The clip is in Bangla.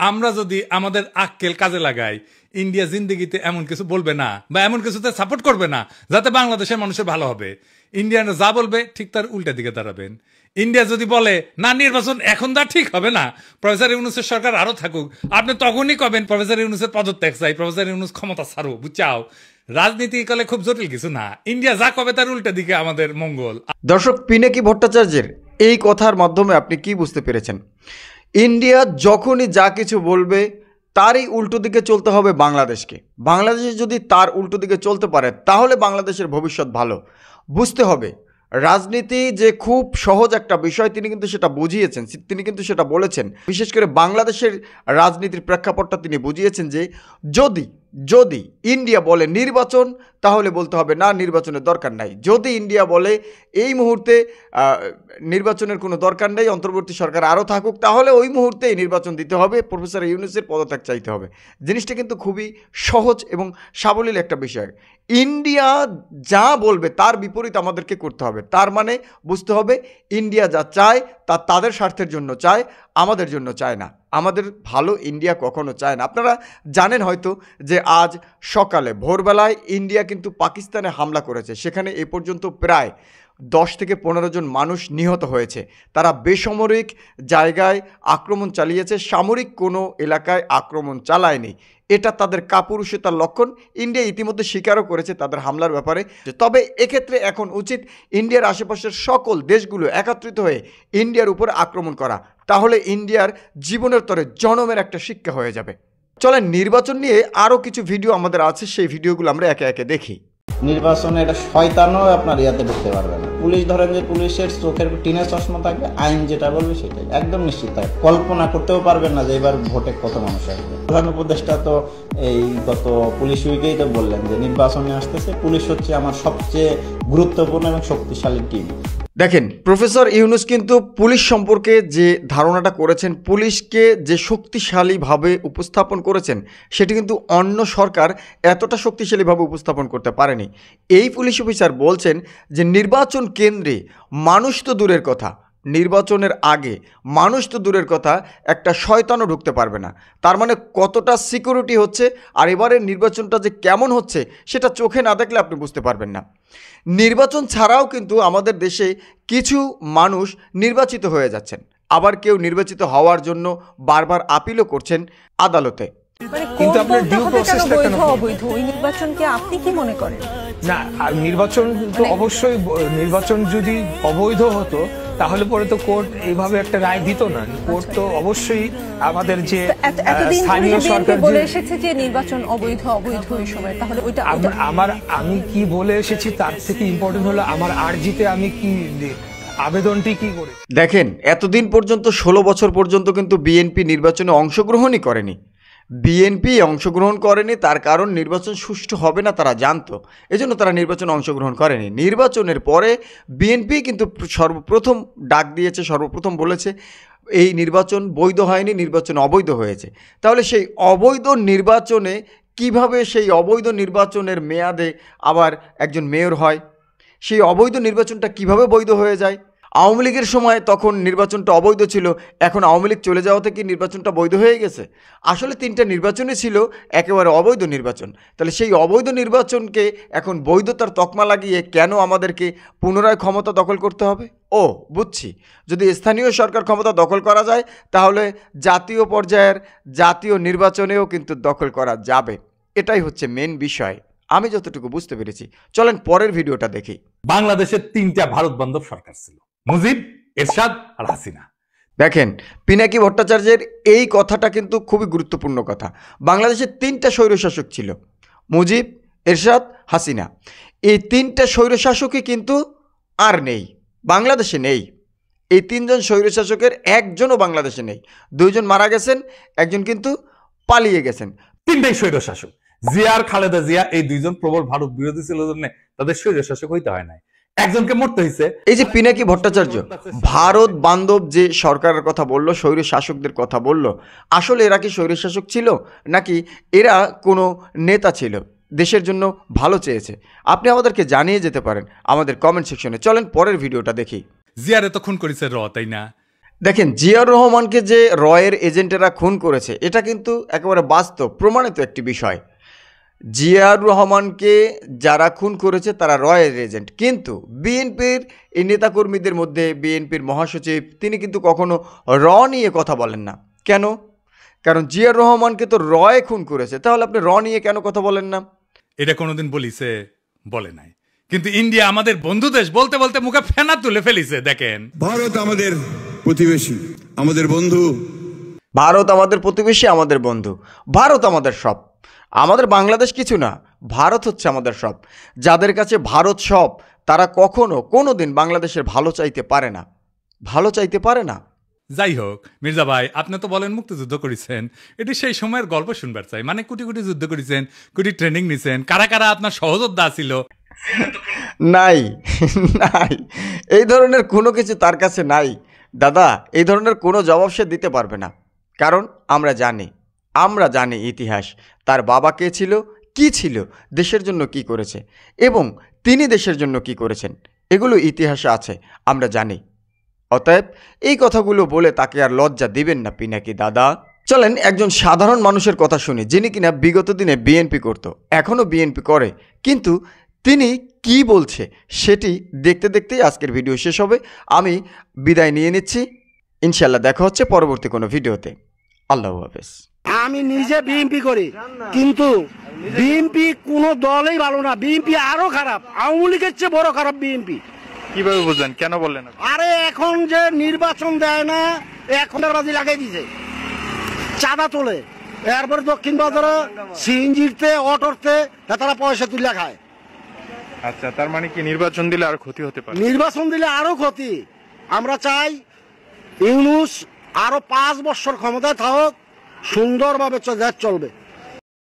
আমরা যদি আমাদের আক্কেল কাজে লাগাই, ইন্ডিয়া জিন্দেগিতে এমন কিছু বলবে না বা এমন কিছুতে সাপোর্ট করবে না যাতে বাংলাদেশের মানুষের ভালো হবে। ইন্ডিয়ানরা যা বলবে ঠিক তার উল্টা দিকে দাঁড়াবেন। ইন্ডিয়া যদি বলে না নির্বাচন এখন দা ঠিক হবে না, প্রফেসর ইউনূসের সরকার আরো থাকুক, আপনি তখনই কবেন প্রফেসর ইউনূসের পদত্যাগ চাই, প্রফেসর ইউনূস ক্ষমতা ছাড়ো, বুঝাও। রাজনীতি কালে খুব জটিল কিছু না, ইন্ডিয়া যা কবে তার উল্টা দিকে আমাদের মঙ্গল। দর্শক, পিনাকি ভট্টাচার্যের এই কথার মাধ্যমে আপনি কি বুঝতে পেরেছেন? ইন্ডিয়া যখনই যা কিছু বলবে তারই উল্টো দিকে চলতে হবে বাংলাদেশকে। বাংলাদেশ যদি তার উল্টো দিকে চলতে পারে তাহলে বাংলাদেশের ভবিষ্যৎ ভালো। বুঝতে হবে রাজনীতি যে খুব সহজ একটা বিষয়, তিনি কিন্তু সেটা বুঝিয়েছেন, তিনি কিন্তু সেটা বলেছেন। বিশেষ করে বাংলাদেশের রাজনীতির প্রেক্ষাপটটা তিনি বুঝিয়েছেন যে যদি যদি ইন্ডিয়া বলে নির্বাচন, তাহলে বলতে হবে না নির্বাচনের দরকার নাই। যদি ইন্ডিয়া বলে এই মুহূর্তে নির্বাচনের কোনো দরকার নেই, অন্তর্বর্তী সরকার আরও থাকুক, তাহলে ওই মুহূর্তেই নির্বাচন দিতে হবে, প্রফেসর ইউনূসের পদত্যাগ চাইতে হবে। জিনিসটা কিন্তু খুবই সহজ এবং সাবলীল একটা বিষয়। ইন্ডিয়া যা বলবে তার বিপরীত আমাদেরকে করতে হবে। তার মানে বুঝতে হবে ইন্ডিয়া যা চায় তা তাদের স্বার্থের জন্য চায়, আমাদের জন্য চায় না। আমাদের ভালো ইন্ডিয়া কখনো চায় না। আপনারা জানেন হয়তো যে আজ সকালে ভোরবেলায় ইন্ডিয়া কিন্তু পাকিস্তানে হামলা করেছে। সেখানে এ পর্যন্ত প্রায় 10 থেকে 15 জন মানুষ নিহত হয়েছে। তারা বেসামরিক জায়গায় আক্রমণ চালিয়েছে, সামরিক কোনো এলাকায় আক্রমণ চালায়নি। এটা তাদের কাপুরুষতার লক্ষণ। ইন্ডিয়া ইতিমধ্যে স্বীকারও করেছে তাদের হামলার ব্যাপারে। তবে এক্ষেত্রে এখন উচিত ইন্ডিয়ার আশেপাশের সকল দেশগুলো একত্রিত হয়ে ইন্ডিয়ার উপর আক্রমণ করা। তাহলে ইন্ডিয়ার জীবনের তরে জনমের একটা শিক্ষা হয়ে যাবে। চলেন নির্বাচন নিয়ে আরও কিছু ভিডিও আমাদের আছে, সেই ভিডিওগুলো আমরা একে একে দেখি। নির্বাচনে এটা শয়তানও আপনার ইয়াতে ঢুকতে পারবে না। পুলিশ ধরেন যে পুলিশের চোখের টিনের চশমা থাকবে, আইন যেটা বলবে সেটাই একদম নিশ্চিত থাকে। কল্পনা করতেও পারবেন না যে এবার ভোটে কত মানুষ আসবে। প্রধান উপদেষ্টা তো এই গত পুলিশ উইকেই তো বললেন যে নির্বাচনে আসতেছে, পুলিশ হচ্ছে আমার সবচেয়ে গুরুত্বপূর্ণ এবং শক্তিশালী টিম। দেখেন, প্রফেসর ইউনূস কিন্তু পুলিশ সম্পর্কে যে ধারণাটা করেছেন, পুলিশকে যে শক্তিশালীভাবে উপস্থাপন করেছেন, সেটি কিন্তু অন্য সরকার এতটা শক্তিশালীভাবে উপস্থাপন করতে পারেনি। এই পুলিশ অফিসার বলছেন যে নির্বাচন কেন্দ্রে মানুষ তো দূরের কথা, নির্বাচনের আগে মানুষ তো দূরের কথা, একটা শয়তানও ঢুকতে পারবে না। তার মানে কতটা সিকিউরিটি হচ্ছে, আর এবারের নির্বাচনটা যে কেমন হচ্ছে সেটা চোখে না দেখলে আপনি বুঝতে পারবেন না। নির্বাচন ছাড়াও কিন্তু আমাদের দেশে কিছু মানুষ নির্বাচিত হয়ে যাচ্ছেন, আবার কেউ নির্বাচিত হওয়ার জন্য বারবার আপিলও করছেন আদালতে। কিন্তু আপনার ডিউ প্রসেসটা কেন অবৈধ? ওই নির্বাচনকে আপনি কি মনে করেন? না, নির্বাচন তো অবশ্যই, নির্বাচন যদি অবৈধ হতো তাহলে পরে তো কোর্ট এইভাবে একটা রায় দিত না। কোর্ট তো অবশ্যই আমাদের যে স্থানীয় সরকার বলে এসেছে যে নির্বাচন অবৈধ এই সময়, তাহলে ওইটা আমি কি বলে এসেছি তার থেকে ইম্পর্টেন্ট হলো আমার আর্জিতে আমি কি আবেদনটি কি করে। দেখেন, এতদিন পর্যন্ত 16 বছর পর্যন্ত কিন্তু বিএনপি নির্বাচনে অংশগ্রহণই করেনি। বিএনপি অংশগ্রহণ করেনি তার কারণ নির্বাচন সুষ্ঠু হবে না তারা জানতো, এজন্য তারা নির্বাচনে অংশগ্রহণ করেনি। নির্বাচনের পরে বিএনপি কিন্তু সর্বপ্রথম ডাক দিয়েছে, সর্বপ্রথম বলেছে এই নির্বাচন বৈধ হয়নি, নির্বাচন অবৈধ হয়েছে। তাহলে সেই অবৈধ নির্বাচনে কিভাবে সেই অবৈধ নির্বাচনের মেয়াদে আবার একজন মেয়র হয়? সেই অবৈধ নির্বাচনটা কিভাবে বৈধ হয়ে যায়? আওয়ামী লীগের সময় তখন নির্বাচনটা অবৈধ ছিল, এখন আওয়ামী লীগ চলে যাওয়াতে কি নির্বাচনটা বৈধ হয়ে গেছে? আসলে 3টা নির্বাচনই ছিল একেবারে অবৈধ নির্বাচন। তাহলে সেই অবৈধ নির্বাচনকে এখন বৈধতার তকমা লাগিয়ে কেন আমাদেরকে পুনরায় ক্ষমতা দখল করতে হবে? ও বুঝছি, যদি স্থানীয় সরকার ক্ষমতা দখল করা যায় তাহলে জাতীয় পর্যায়ের জাতীয় নির্বাচনেও কিন্তু দখল করা যাবে। এটাই হচ্ছে মেন বিষয়, আমি যতটুকু বুঝতে পেরেছি। চলেন পরের ভিডিওটা দেখি। বাংলাদেশের 3টা ভারত বান্ধব সরকার ছিল, মুজিব, এরশাদ আর হাসিনা। দেখেন, পিনাকি ভট্টাচার্যের এই কথাটা কিন্তু খুবই গুরুত্বপূর্ণ কথা। বাংলাদেশের 3টা স্বৈরশাসক ছিল, মুজিব, এরশাদ, হাসিনা। এই 3টা স্বৈরশাসকই কিন্তু আর নেই, বাংলাদেশে নেই। এই 3 জন স্বৈরশাসকের একজনও বাংলাদেশে নেই। 2 জন মারা গেছেন, একজন কিন্তু পালিয়ে গেছেন। 3টাই স্বৈরশাসক। জিয়া আর খালেদা জিয়া এই 2 জন প্রবল ভারত বিরোধী ছিল জন্য তাদের স্বৈরশাসক হইতে হয় নাই, একজনকে মরতে হয়েছে। এই যে পিনাকি ভট্টাচার্য ভারত বান্ধব যে সরকারের কথা বললো, স্বৈর শাসকদের কথা বললো, আসলে এরা কি স্বৈর শাসক ছিল নাকি এরা কোনো নেতা ছিল, দেশের জন্য ভালো চেয়েছে? আপনি আমাদেরকে জানিয়ে যেতে পারেন আমাদের কমেন্ট সেকশনে। চলেন পরের ভিডিওটা দেখি। জিয়ারে তো খুন করেছে তাই না? দেখেন, জিয়াউর রহমানকে যে রয়ের এজেন্টেরা খুন করেছে এটা কিন্তু একেবারে বাস্তব প্রমাণিত একটি বিষয়। জিয়াউর রহমানকে যারা খুন করেছে তারা রয়ের এজেন্ট, কিন্তু বিএনপির এই নেতাকর্মীদের মধ্যে বিএনপির মহাসচিব তিনি কিন্তু কখনো র নিয়ে কথা বলেন না। কেন? কারণ জিয়াউর রহমানকে তো রয় খুন করেছে, তাহলে আপনি র নিয়ে কেন কথা বলেন না? এটা কোনোদিন বলিছে? বলে নাই। কিন্তু ইন্ডিয়া আমাদের বন্ধু দেশ বলতে বলতে মুখে ফেনা তুলে ফেলিছে। দেখেন, ভারত আমাদের প্রতিবেশী, আমাদের বন্ধু। ভারত আমাদের প্রতিবেশী, আমাদের বন্ধু। ভারত আমাদের সব, আমাদের বাংলাদেশ কিছু না, ভারত হচ্ছে আমাদের সব। যাদের কাছে ভারত সব তারা কখনো কোনো দিন বাংলাদেশের ভালো চাইতে পারে না, ভালো চাইতে পারে না। যাই হোক মির্জা ভাই, আপনি তো বলেন মুক্তিযুদ্ধ করেছেন, এটি সেই সময়ের গল্প শুনবার চাই। মানে কোটি কোটি যুদ্ধ করেছেন, কোটি ট্রেনিং নিছেন, কারা কারা আপনার সহযোদ্ধা ছিল? নাই নাই, এই ধরনের কোনো কিছু তার কাছে নাই দাদা। এই ধরনের কোনো জবাব সে দিতে পারবে না, কারণ আমরা জানি ইতিহাস, তার বাবা কে ছিল, কি ছিল, দেশের জন্য কি করেছে এবং তিনি দেশের জন্য কি করেছেন, এগুলো ইতিহাসে আছে, আমরা জানি। অতএব এই কথাগুলো বলে তাকে আর লজ্জা দিবেন না পিনাকি দাদা। চলেন একজন সাধারণ মানুষের কথা শুনি, যিনি কিনা বিগত দিনে বিএনপি করত, এখনও বিএনপি করে, কিন্তু তিনি কি বলছে সেটি দেখতে দেখতেই আজকের ভিডিও শেষ হবে। আমি বিদায় নিয়ে নিচ্ছি, ইনশাল্লাহ দেখা হচ্ছে পরবর্তী কোনো ভিডিওতে। আল্লাহ হাফেজ। আমি নিজে বিএনপি করি, কিন্তু বিএনপি কোন দলই ভালো না, বিএনপি আরো খারাপ, আওয়ামী লীগের চেয়ে বড় খারাপ বিএনপি। কিভাবে বুঝলেন, কেন বললেন? আরে এখন যে নির্বাচন দেয় না, এখন বাজি লাগাই দিছে, চাঁদা তোলে, এরপরে দক্ষিণ বাজারে সিএনজিতে অটোতে তারা পয়সা তুলে খায়। আচ্ছা, তার মানে কি নির্বাচন দিলে আর ক্ষতি হতে পারে? নির্বাচন দিলে আরো ক্ষতি। আমরা চাই ইউনূস আরো 5 বছর ক্ষমতায় থাকুক, সুন্দরভাবে দেশ চলবে।